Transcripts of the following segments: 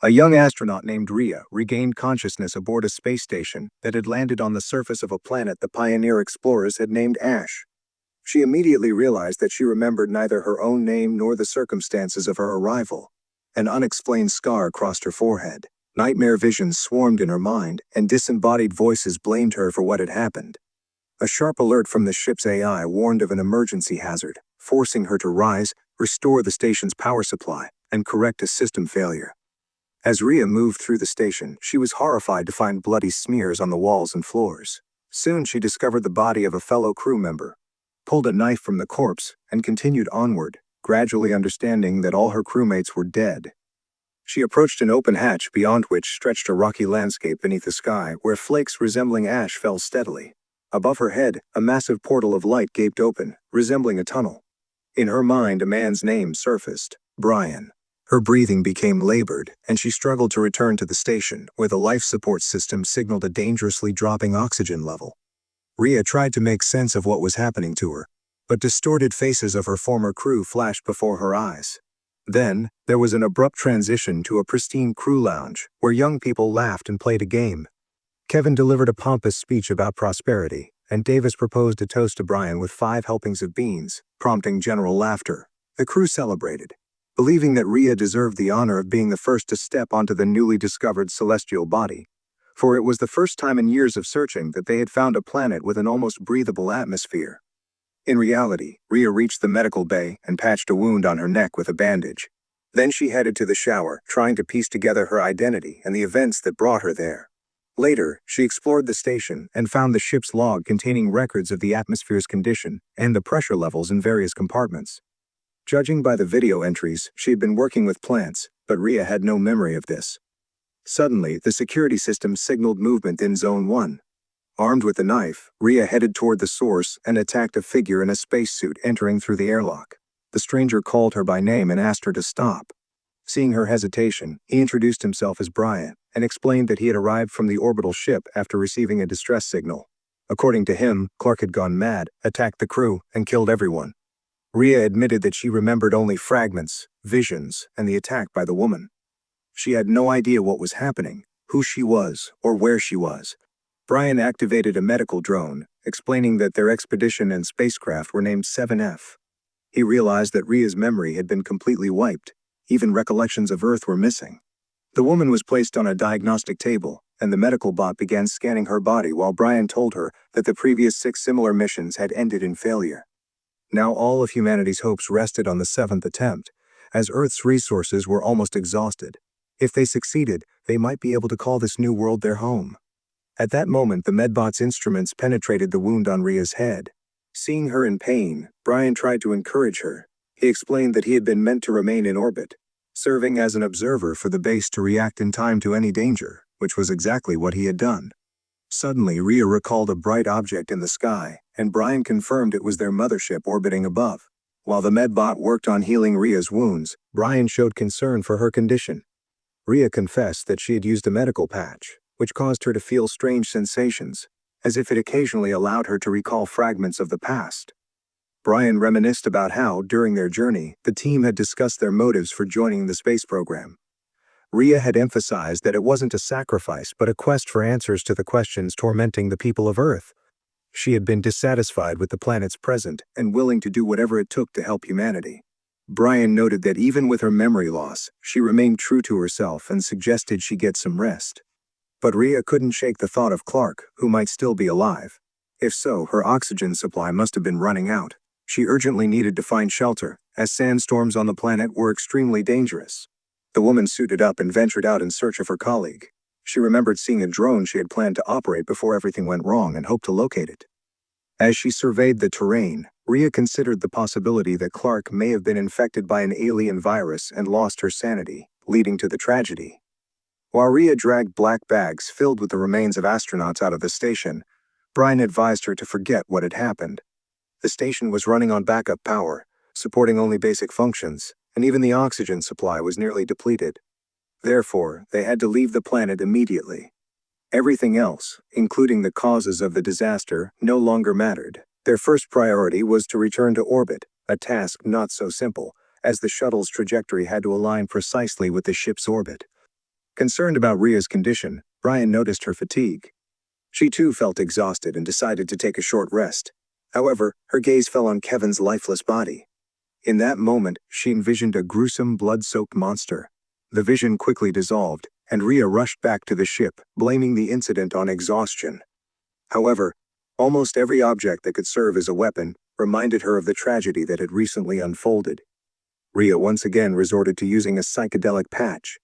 A young astronaut named Rhea regained consciousness aboard a space station that had landed on the surface of a planet the pioneer explorers had named Ash. She immediately realized that she remembered neither her own name nor the circumstances of her arrival. An unexplained scar crossed her forehead. Nightmare visions swarmed in her mind, and disembodied voices blamed her for what had happened. A sharp alert from the ship's AI warned of an emergency hazard, forcing her to rise, restore the station's power supply, and correct a system failure. As Rhea moved through the station, she was horrified to find bloody smears on the walls and floors. Soon she discovered the body of a fellow crew member, pulled a knife from the corpse, and continued onward, gradually understanding that all her crewmates were dead. She approached an open hatch beyond which stretched a rocky landscape beneath the sky where flakes resembling ash fell steadily. Above her head, a massive portal of light gaped open, resembling a tunnel. In her mind, a man's name surfaced, Brian. Her breathing became labored, and she struggled to return to the station, where the life support system signaled a dangerously dropping oxygen level. Rhea tried to make sense of what was happening to her, but distorted faces of her former crew flashed before her eyes. Then, there was an abrupt transition to a pristine crew lounge, where young people laughed and played a game. Kevin delivered a pompous speech about prosperity, and Davis proposed a toast to Brian with 5 helpings of beans, prompting general laughter. The crew celebrated, believing that Rhea deserved the honor of being the first to step onto the newly discovered celestial body, for it was the first time in years of searching that they had found a planet with an almost breathable atmosphere. In reality, Rhea reached the medical bay and patched a wound on her neck with a bandage. Then she headed to the shower, trying to piece together her identity and the events that brought her there. Later, she explored the station and found the ship's log containing records of the atmosphere's condition and the pressure levels in various compartments. Judging by the video entries, she had been working with plants, but Rhea had no memory of this. Suddenly, the security system signaled movement in Zone 1. Armed with a knife, Rhea headed toward the source and attacked a figure in a spacesuit entering through the airlock. The stranger called her by name and asked her to stop. Seeing her hesitation, he introduced himself as Brian and explained that he had arrived from the orbital ship after receiving a distress signal. According to him, Clark had gone mad, attacked the crew, and killed everyone. Rhea admitted that she remembered only fragments, visions, and the attack by the woman. She had no idea what was happening, who she was, or where she was. Brian activated a medical drone, explaining that their expedition and spacecraft were named 7F. He realized that Rhea's memory had been completely wiped. Even recollections of Earth were missing. The woman was placed on a diagnostic table, and the medical bot began scanning her body while Brian told her that the previous 6 similar missions had ended in failure. Now all of humanity's hopes rested on the 7th attempt, as Earth's resources were almost exhausted. If they succeeded, they might be able to call this new world their home. At that moment, the medbot's instruments penetrated the wound on Rhea's head. Seeing her in pain, Brian tried to encourage her. He explained that he had been meant to remain in orbit, serving as an observer for the base to react in time to any danger, which was exactly what he had done. Suddenly, Rhea recalled a bright object in the sky, and Brian confirmed it was their mothership orbiting above. While the medbot worked on healing Rhea's wounds, Brian showed concern for her condition. Rhea confessed that she had used a medical patch, which caused her to feel strange sensations, as if it occasionally allowed her to recall fragments of the past. Brian reminisced about how, during their journey, the team had discussed their motives for joining the space program. Rhea had emphasized that it wasn't a sacrifice but a quest for answers to the questions tormenting the people of Earth. She had been dissatisfied with the planet's present and willing to do whatever it took to help humanity. Brian noted that even with her memory loss, she remained true to herself and suggested she get some rest. But Rhea couldn't shake the thought of Clark, who might still be alive. If so, her oxygen supply must have been running out. She urgently needed to find shelter, as sandstorms on the planet were extremely dangerous. The woman suited up and ventured out in search of her colleague. She remembered seeing a drone she had planned to operate before everything went wrong and hoped to locate it. As she surveyed the terrain, Rhea considered the possibility that Clark may have been infected by an alien virus and lost her sanity, leading to the tragedy. While Rhea dragged black bags filled with the remains of astronauts out of the station, Brian advised her to forget what had happened. The station was running on backup power, supporting only basic functions, and even the oxygen supply was nearly depleted. Therefore, they had to leave the planet immediately. Everything else, including the causes of the disaster, no longer mattered. Their first priority was to return to orbit, a task not so simple, as the shuttle's trajectory had to align precisely with the ship's orbit. Concerned about Ria's condition, Brian noticed her fatigue. She too felt exhausted and decided to take a short rest. However, her gaze fell on Kevin's lifeless body. In that moment, she envisioned a gruesome, blood-soaked monster. The vision quickly dissolved, and Ria rushed back to the ship, blaming the incident on exhaustion. However, almost every object that could serve as a weapon reminded her of the tragedy that had recently unfolded. Ria once again resorted to using a psychedelic patch.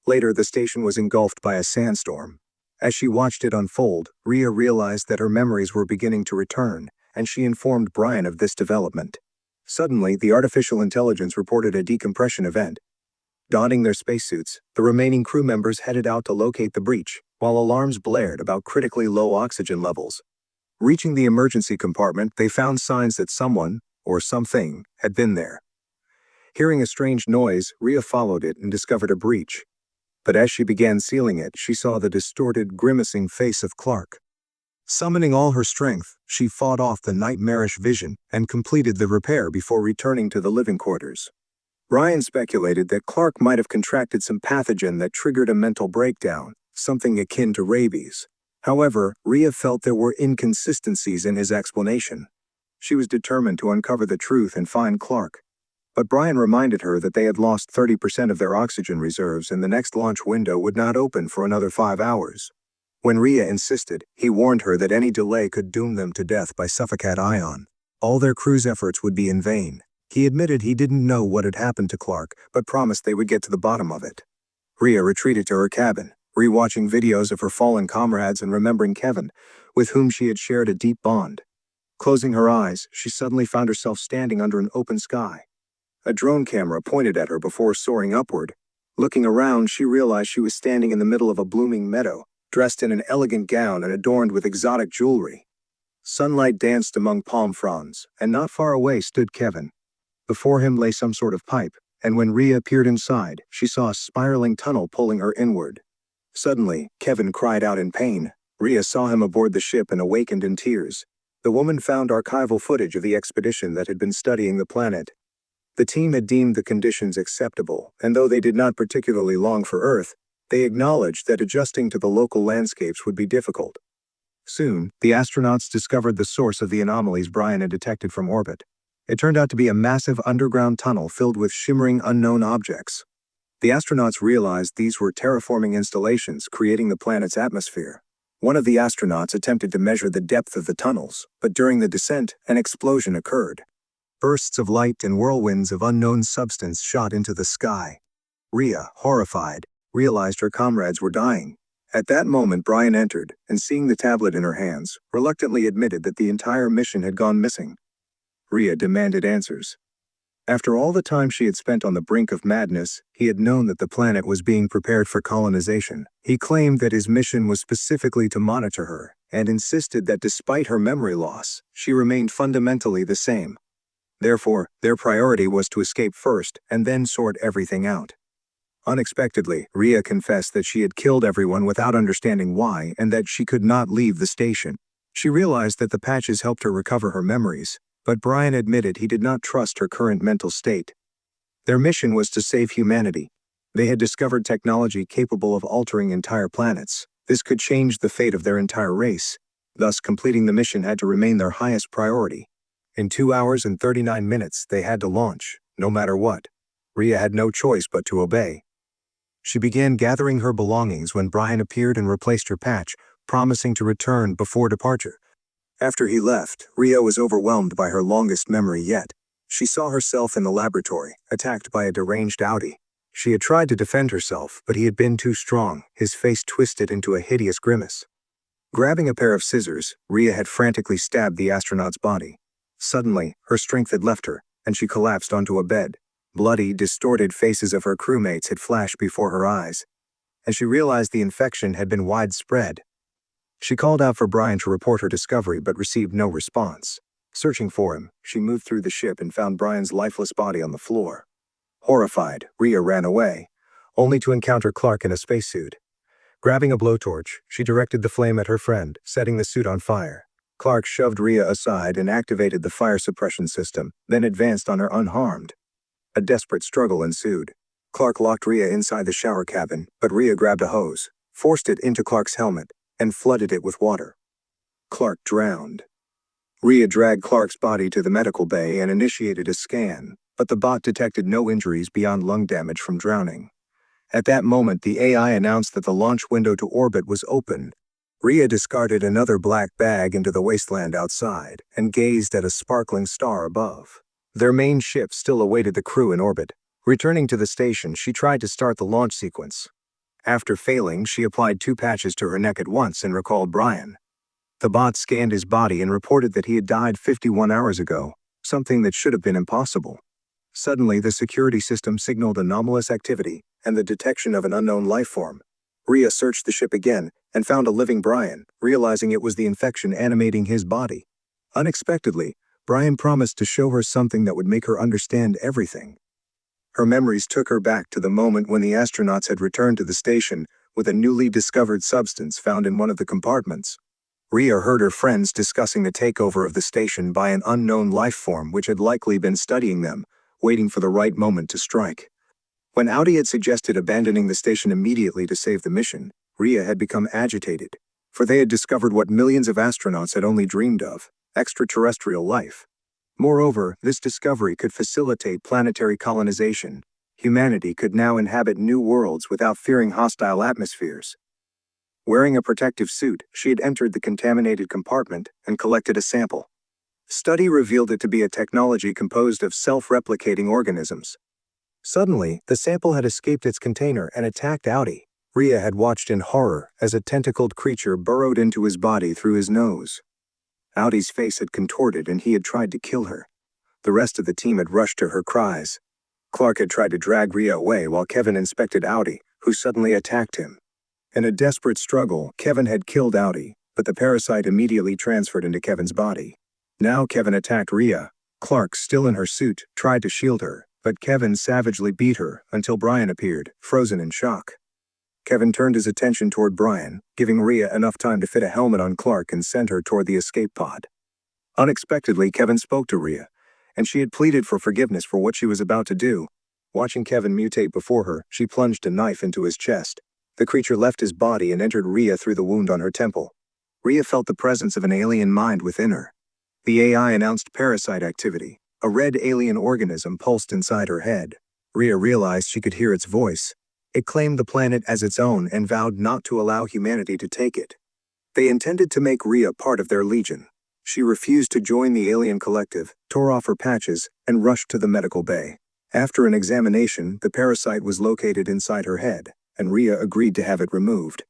Later, the station was engulfed by a sandstorm. As she watched it unfold, Ria realized that her memories were beginning to return, and she informed Brian of this development. Suddenly, the artificial intelligence reported a decompression event. Donning their spacesuits, the remaining crew members headed out to locate the breach, while alarms blared about critically low oxygen levels. Reaching the emergency compartment, they found signs that someone, or something, had been there. Hearing a strange noise, Ria followed it and discovered a breach. But as she began sealing it, she saw the distorted, grimacing face of Clark. Summoning all her strength, she fought off the nightmarish vision and completed the repair before returning to the living quarters. Brian speculated that Clark might have contracted some pathogen that triggered a mental breakdown, something akin to rabies. However, Ria felt there were inconsistencies in his explanation. She was determined to uncover the truth and find Clark. But Brian reminded her that they had lost 30% of their oxygen reserves and the next launch window would not open for another 5 hours. When Ria insisted, he warned her that any delay could doom them to death by suffocate ion. All their crew's efforts would be in vain. He admitted he didn't know what had happened to Clark, but promised they would get to the bottom of it. Ria retreated to her cabin, rewatching videos of her fallen comrades and remembering Kevin, with whom she had shared a deep bond. Closing her eyes, she suddenly found herself standing under an open sky. A drone camera pointed at her before soaring upward. Looking around, she realized she was standing in the middle of a blooming meadow, dressed in an elegant gown and adorned with exotic jewelry. Sunlight danced among palm fronds, and not far away stood Kevin. Before him lay some sort of pipe, and when Ria peered inside, she saw a spiraling tunnel pulling her inward. Suddenly, Kevin cried out in pain. Ria saw him aboard the ship and awakened in tears. The woman found archival footage of the expedition that had been studying the planet. The team had deemed the conditions acceptable, and though they did not particularly long for Earth, they acknowledged that adjusting to the local landscapes would be difficult. Soon, the astronauts discovered the source of the anomalies Brian had detected from orbit. It turned out to be a massive underground tunnel filled with shimmering unknown objects. The astronauts realized these were terraforming installations creating the planet's atmosphere. One of the astronauts attempted to measure the depth of the tunnels, but during the descent, an explosion occurred. Bursts of light and whirlwinds of unknown substance shot into the sky. Ria, horrified, realized her comrades were dying. At that moment, Brian entered, and seeing the tablet in her hands, reluctantly admitted that the entire mission had gone missing. Ria demanded answers. After all the time she had spent on the brink of madness, he had known that the planet was being prepared for colonization. He claimed that his mission was specifically to monitor her, and insisted that despite her memory loss, she remained fundamentally the same. Therefore, their priority was to escape first and then sort everything out. Unexpectedly, Ria confessed that she had killed everyone without understanding why and that she could not leave the station. She realized that the patches helped her recover her memories, but Brian admitted he did not trust her current mental state. Their mission was to save humanity. They had discovered technology capable of altering entire planets. This could change the fate of their entire race. Thus, completing the mission had to remain their highest priority. In 2 hours and 39 minutes, they had to launch, no matter what. Ria had no choice but to obey. She began gathering her belongings when Brian appeared and replaced her patch, promising to return before departure. After he left, Ria was overwhelmed by her longest memory yet. She saw herself in the laboratory, attacked by a deranged Audi. She had tried to defend herself, but he had been too strong, his face twisted into a hideous grimace. Grabbing a pair of scissors, Ria had frantically stabbed the astronaut's body. Suddenly, her strength had left her, and she collapsed onto a bed. Bloody, distorted faces of her crewmates had flashed before her eyes, and she realized the infection had been widespread. She called out for Brian to report her discovery but received no response. Searching for him, she moved through the ship and found Brian's lifeless body on the floor. Horrified, Ria ran away, only to encounter Clark in a spacesuit. Grabbing a blowtorch, she directed the flame at her friend, setting the suit on fire. Clark shoved Ria aside and activated the fire suppression system, then advanced on her unharmed. A desperate struggle ensued. Clark locked Rhea inside the shower cabin, but Rhea grabbed a hose, forced it into Clark's helmet, and flooded it with water. Clark drowned. Rhea dragged Clark's body to the medical bay and initiated a scan, but the bot detected no injuries beyond lung damage from drowning. At that moment, the AI announced that the launch window to orbit was open. Rhea discarded another black bag into the wasteland outside and gazed at a sparkling star above. Their main ship still awaited the crew in orbit. Returning to the station, she tried to start the launch sequence. After failing, she applied 2 patches to her neck at once and recalled Brian. The bot scanned his body and reported that he had died 51 hours ago, something that should have been impossible. Suddenly, the security system signaled anomalous activity and the detection of an unknown life form. Rhea searched the ship again and found a living Brian, realizing it was the infection animating his body. Unexpectedly, Brian promised to show her something that would make her understand everything. Her memories took her back to the moment when the astronauts had returned to the station with a newly discovered substance found in one of the compartments. Rhea heard her friends discussing the takeover of the station by an unknown life form which had likely been studying them, waiting for the right moment to strike. When Audi had suggested abandoning the station immediately to save the mission, Rhea had become agitated, for they had discovered what millions of astronauts had only dreamed of: extraterrestrial life. Moreover, this discovery could facilitate planetary colonization. Humanity could now inhabit new worlds without fearing hostile atmospheres. Wearing a protective suit, she had entered the contaminated compartment and collected a sample. Study revealed it to be a technology composed of self-replicating organisms. Suddenly, the sample had escaped its container and attacked Audi. Rhea had watched in horror as a tentacled creature burrowed into his body through his nose. Audi's face had contorted and he had tried to kill her. The rest of the team had rushed to her cries. Clark had tried to drag Rhea away while Kevin inspected Audi, who suddenly attacked him. In a desperate struggle, Kevin had killed Audi, but the parasite immediately transferred into Kevin's body. Now Kevin attacked Rhea. Clark, still in her suit, tried to shield her, but Kevin savagely beat her until Brian appeared, frozen in shock. Kevin turned his attention toward Brian, giving Rhea enough time to fit a helmet on Clark and send her toward the escape pod. Unexpectedly, Kevin spoke to Rhea, and she had pleaded for forgiveness for what she was about to do. Watching Kevin mutate before her, she plunged a knife into his chest. The creature left his body and entered Rhea through the wound on her temple. Rhea felt the presence of an alien mind within her. The AI announced parasite activity. A red alien organism pulsed inside her head. Rhea realized she could hear its voice. It claimed the planet as its own and vowed not to allow humanity to take it. They intended to make Rhea part of their legion. She refused to join the alien collective, tore off her patches, and rushed to the medical bay. After an examination, the parasite was located inside her head, and Rhea agreed to have it removed.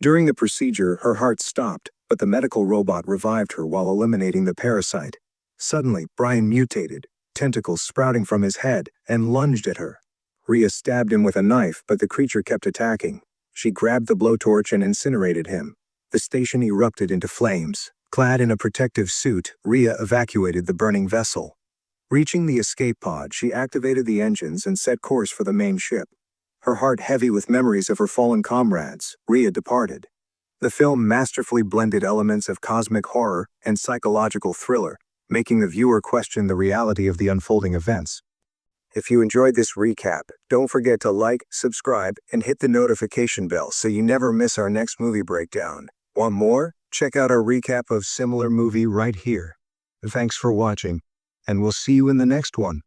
During the procedure, her heart stopped, but the medical robot revived her while eliminating the parasite. Suddenly, Brian mutated, tentacles sprouting from his head, and lunged at her. Rhea stabbed him with a knife, but the creature kept attacking. She grabbed the blowtorch and incinerated him. The station erupted into flames. Clad in a protective suit, Rhea evacuated the burning vessel. Reaching the escape pod, she activated the engines and set course for the main ship. Her heart heavy with memories of her fallen comrades, Rhea departed. The film masterfully blended elements of cosmic horror and psychological thriller, making the viewer question the reality of the unfolding events. If you enjoyed this recap, don't forget to like, subscribe, and hit the notification bell so you never miss our next movie breakdown. Want more? Check out our recap of similar movie right here. Thanks for watching, and we'll see you in the next one.